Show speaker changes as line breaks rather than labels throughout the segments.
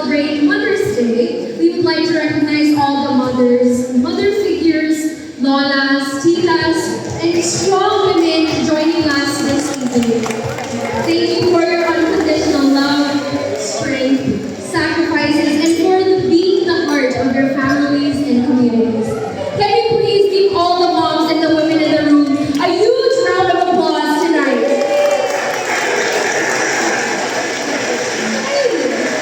celebrate Mother's Day, we would like to recognize all the mothers, mother figures, lolas, titas, and strong women joining us this evening. Thank you for your unconditional love, strength, sacrifices, and for being the heart of your families and communities. Can we please give all the moms and the women in the room a huge round of applause tonight?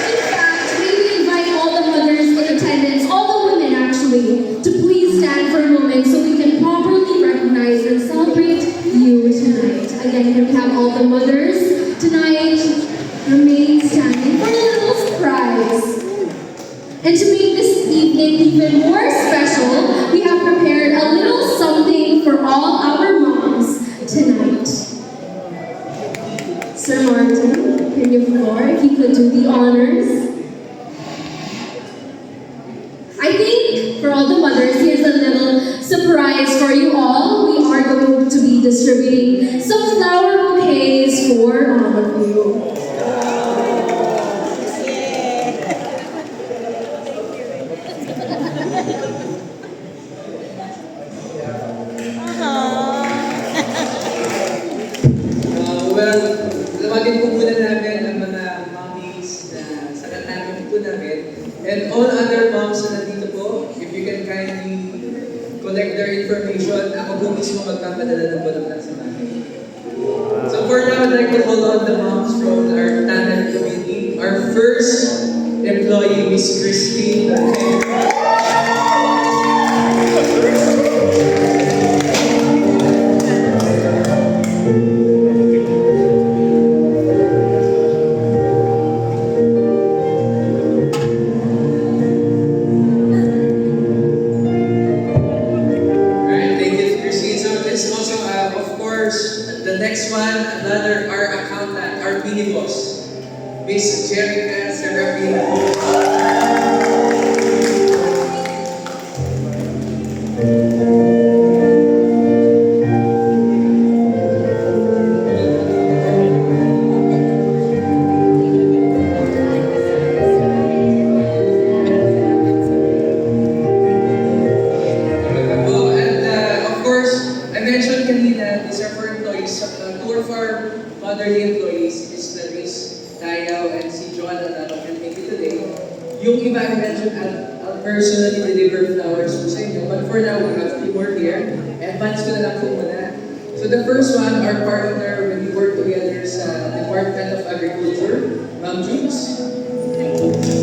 In fact, may we invite all the mothers in attendance, all the women actually, to please stand for a moment so we can properly recognize and celebrate you tonight. Again, can we have all the mothers tonight remain standing for a little surprise? And to make this evening even more special, we have prepared a little something for all our moms tonight. Sir Martin, can you floor if you could do the honors? I think for all the mothers, here's a little surprise for you all. We are going to be distributing some flower bouquets for all of you.
Well, tawagin po muna namin ang mga mommies na sagat namin po namin. And all other moms na nandito po, if you can kindly collect their information, ako po mismo magpapadala ng bulatan sa bahay. So for now, I'd like to call on the moms from our Tanan community. Our first employee, Miss Christine. The next one, another, our accountant, our mini boss, Miss Jerica Serafina. Two of our motherly employees is Clarice Tayaw and si Joanna na can make it today. Yung iba I mentioned, I'll personally deliver flowers po sa inyo. But for now, we have three more here. Advance ko na lang po muna. So the first one, our partner when we work together sa Department of Agriculture, Ma'am Jules.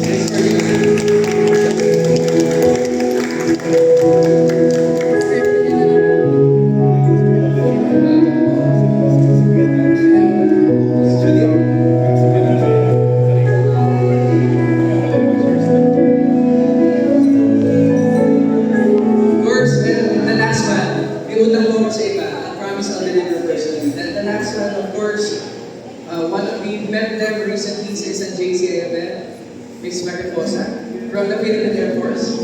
Thanks for you. We met them recently since the JCI event, Miss Mariposa, from the Philippine Air Force.